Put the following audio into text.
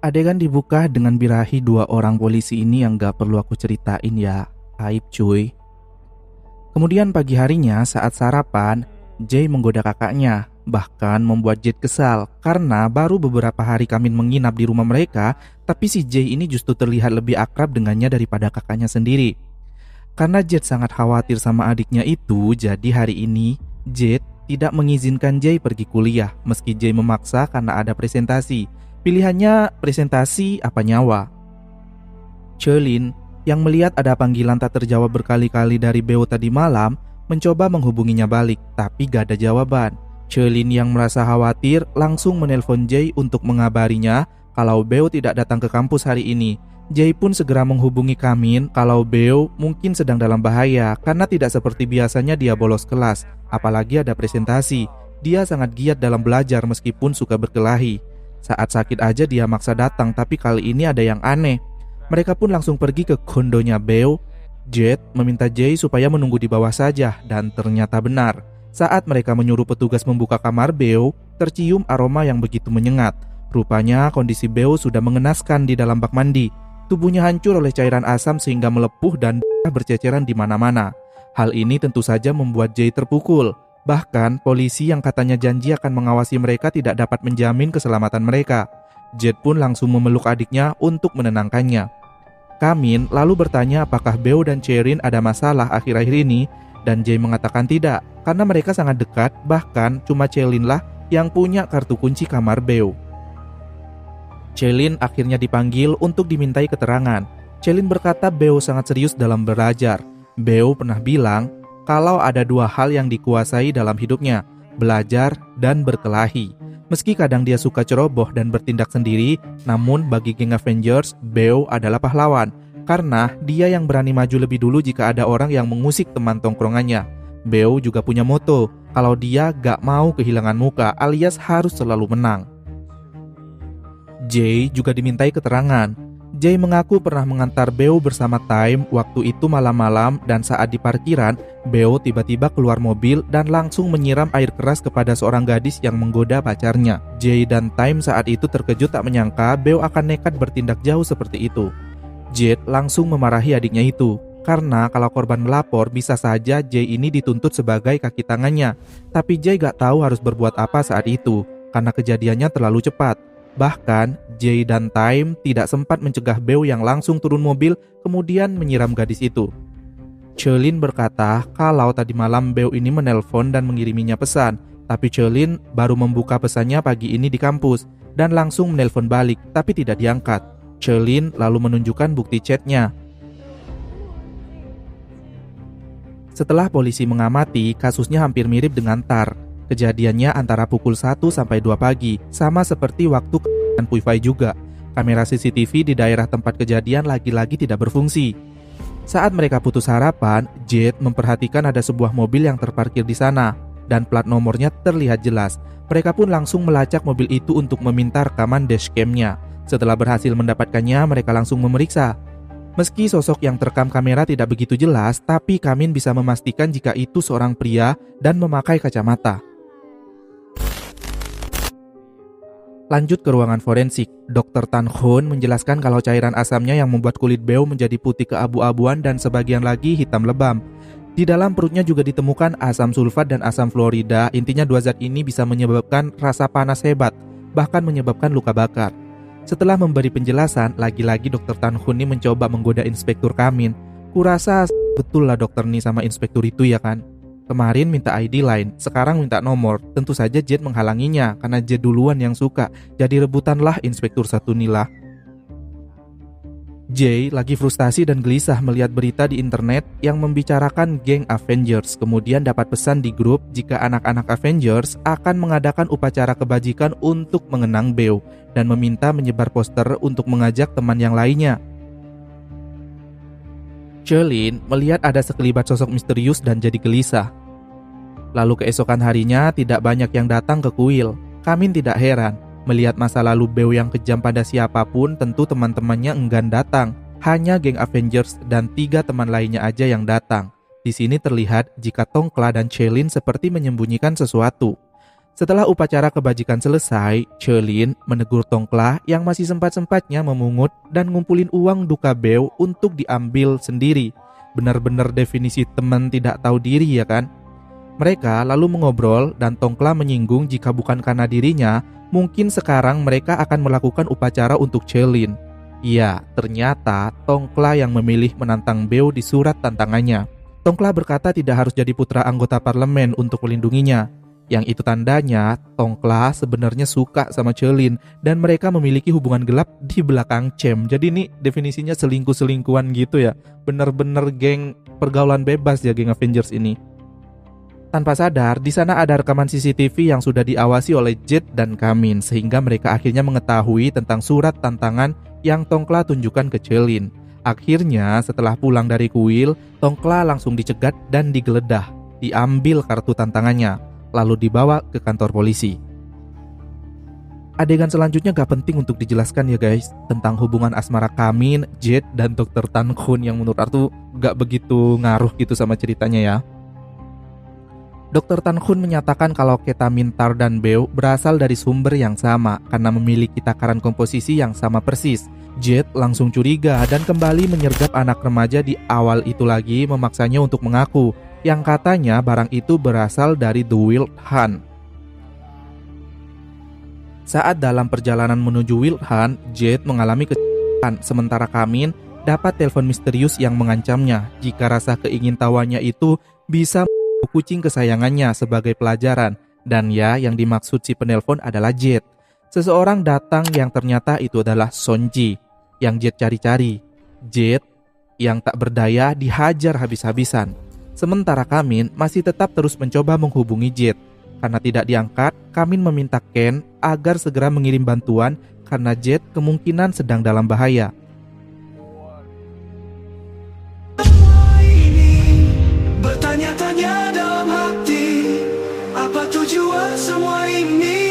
Adegan dibuka dengan birahi dua orang polisi ini yang gak perlu aku ceritain ya. Aib cuy. Kemudian pagi harinya saat sarapan, Jay menggoda kakaknya. Bahkan membuat Jet kesal karena baru beberapa hari kami menginap di rumah mereka, tapi si Jay ini justru terlihat lebih akrab dengannya daripada kakaknya sendiri. Karena Jet sangat khawatir sama adiknya itu, jadi hari ini Jet tidak mengizinkan Jay pergi kuliah meski Jay memaksa karena ada presentasi. Pilihannya presentasi apa nyawa. Cherlyn yang melihat ada panggilan tak terjawab berkali-kali dari Beo tadi malam mencoba menghubunginya balik, tapi gak ada jawaban. Cherlyn yang merasa khawatir langsung menelpon Jay untuk mengabarinya kalau Beo tidak datang ke kampus hari ini. Jay pun segera menghubungi Kamin kalau Beo mungkin sedang dalam bahaya karena tidak seperti biasanya dia bolos kelas, apalagi ada presentasi. Dia sangat giat dalam belajar meskipun suka berkelahi. Saat sakit aja dia maksa datang, tapi kali ini ada yang aneh. Mereka pun langsung pergi ke kondonya Beo. Jet meminta Jay supaya menunggu di bawah saja, dan ternyata benar. Saat mereka menyuruh petugas membuka kamar Beo, tercium aroma yang begitu menyengat. Rupanya kondisi Beo sudah mengenaskan di dalam bak mandi. Tubuhnya hancur oleh cairan asam sehingga melepuh dan berceceran di mana-mana. Hal ini tentu saja membuat Jay terpukul. Bahkan polisi yang katanya janji akan mengawasi mereka tidak dapat menjamin keselamatan mereka. Jet pun langsung memeluk adiknya untuk menenangkannya. Kamin lalu bertanya apakah Beo dan Cherlyn ada masalah akhir-akhir ini, dan Jay mengatakan tidak, karena mereka sangat dekat, bahkan cuma Cherlyn lah yang punya kartu kunci kamar Beo. Cherlyn akhirnya dipanggil untuk dimintai keterangan. Cherlyn berkata Beo sangat serius dalam belajar. Beo pernah bilang kalau ada dua hal yang dikuasai dalam hidupnya, belajar dan berkelahi. Meski kadang dia suka ceroboh dan bertindak sendiri, namun bagi geng Avengers, Beo adalah pahlawan. Karena dia yang berani maju lebih dulu jika ada orang yang mengusik teman tongkrongannya. Beo juga punya moto, kalau dia gak mau kehilangan muka alias harus selalu menang. Jay juga dimintai keterangan. Jay mengaku pernah mengantar Beo bersama Time waktu itu malam-malam, dan saat di parkiran, Beo tiba-tiba keluar mobil dan langsung menyiram air keras kepada seorang gadis yang menggoda pacarnya. Jay dan Time saat itu terkejut tak menyangka Beo akan nekat bertindak jauh seperti itu. Jet langsung memarahi adiknya itu, karena kalau korban melapor bisa saja Jay ini dituntut sebagai kaki tangannya. Tapi Jay gak tahu harus berbuat apa saat itu, karena kejadiannya terlalu cepat. Bahkan, Jay dan Time tidak sempat mencegah Beo yang langsung turun mobil kemudian menyiram gadis itu. Cherlyn berkata kalau tadi malam Beo ini menelpon dan mengiriminya pesan, tapi Cherlyn baru membuka pesannya pagi ini di kampus dan langsung menelpon balik, tapi tidak diangkat. Cherlyn lalu menunjukkan bukti chatnya. Setelah polisi mengamati, kasusnya hampir mirip dengan Tar. Kejadiannya antara pukul 1 sampai 2 pagi, sama seperti waktu dan Puify juga. Kamera CCTV di daerah tempat kejadian lagi-lagi tidak berfungsi. Saat mereka putus harapan, Jet memperhatikan ada sebuah mobil yang terparkir di sana, dan plat nomornya terlihat jelas. Mereka pun langsung melacak mobil itu untuk meminta rekaman dashcam-nya. Setelah berhasil mendapatkannya, mereka langsung memeriksa. Meski sosok yang terekam kamera tidak begitu jelas, tapi Kamin bisa memastikan jika itu seorang pria dan memakai kacamata. Lanjut ke ruangan forensik, Dr. Tan Hoon menjelaskan kalau cairan asamnya yang membuat kulit Beo menjadi putih keabu-abuan dan sebagian lagi hitam lebam. Di dalam perutnya juga ditemukan asam sulfat dan asam fluorida. Intinya dua zat ini bisa menyebabkan rasa panas hebat, bahkan menyebabkan luka bakar. Setelah memberi penjelasan, lagi-lagi Dr. Tan Hoon ini mencoba menggoda Inspektur Kamin. Kurasa betul lah dokter nih sama inspektur itu ya kan. Kemarin minta ID lain, sekarang minta nomor. Tentu saja Jet menghalanginya karena Jet duluan yang suka. Jadi rebutanlah Inspektur satu nilah. Jay lagi frustasi dan gelisah melihat berita di internet yang membicarakan geng Avengers. Kemudian dapat pesan di grup jika anak-anak Avengers akan mengadakan upacara kebajikan untuk mengenang Beo dan meminta menyebar poster untuk mengajak teman yang lainnya. Cherlyn melihat ada sekelibat sosok misterius dan jadi gelisah. Lalu keesokan harinya tidak banyak yang datang ke kuil. Kamin tidak heran. Melihat masa lalu Beo yang kejam pada siapapun, tentu teman-temannya enggan datang. Hanya geng Avengers dan 3 teman lainnya aja yang datang. Di sini terlihat jika Tongkla dan Cherlyn seperti menyembunyikan sesuatu. Setelah upacara kebajikan selesai, Chelin menegur Tongkla yang masih sempat-sempatnya memungut dan ngumpulin uang duka Beo untuk diambil sendiri. Benar-benar definisi teman tidak tahu diri ya kan? Mereka lalu mengobrol dan Tongkla menyinggung jika bukan karena dirinya, mungkin sekarang mereka akan melakukan upacara untuk Chelin. Iya, ternyata Tongkla yang memilih menantang Beo di surat tantangannya. Tongkla berkata tidak harus jadi putra anggota parlemen untuk melindunginya. Yang itu tandanya Tongkla sebenarnya suka sama Chelin dan mereka memiliki hubungan gelap di belakang Cem. Jadi ini definisinya selingkuh-selingkuhan gitu ya. Bener-bener geng pergaulan bebas ya geng Avengers ini. Tanpa sadar, di sana ada rekaman CCTV yang sudah diawasi oleh Jet dan Kamin sehingga mereka akhirnya mengetahui tentang surat tantangan yang Tongkla tunjukkan ke Chelin. Akhirnya setelah pulang dari kuil, Tongkla langsung dicegat dan digeledah. Diambil kartu tantangannya, lalu dibawa ke kantor polisi. Adegan selanjutnya gak penting untuk dijelaskan ya guys, tentang hubungan asmara Kamin, Jet, dan Dr. Tan Khun yang menurut Artu gak begitu ngaruh gitu sama ceritanya ya. Dr. Tan Khun menyatakan kalau Ketamin Tar dan Beo berasal dari sumber yang sama karena memiliki takaran komposisi yang sama persis. Jet langsung curiga dan kembali menyergap anak remaja di awal itu lagi, memaksanya untuk mengaku yang katanya barang itu berasal dari The Wild Hunt. Saat dalam perjalanan menuju Wild Hunt, Jet mengalami kecelakaan sementara Kamin dapat telepon misterius yang mengancamnya jika rasa keingintahuannya itu bisa kucing kesayangannya sebagai pelajaran. Dan ya, yang dimaksud si penelpon adalah Jet. Seseorang datang yang ternyata itu adalah Sonji yang Jet cari-cari. Jet yang tak berdaya dihajar habis-habisan. Sementara Kamin masih tetap terus mencoba menghubungi Jet. Karena tidak diangkat, Kamin meminta Ken agar segera mengirim bantuan karena Jet kemungkinan sedang dalam bahaya. Bertanya-tanya dalam hati, apa tujuan semua ini?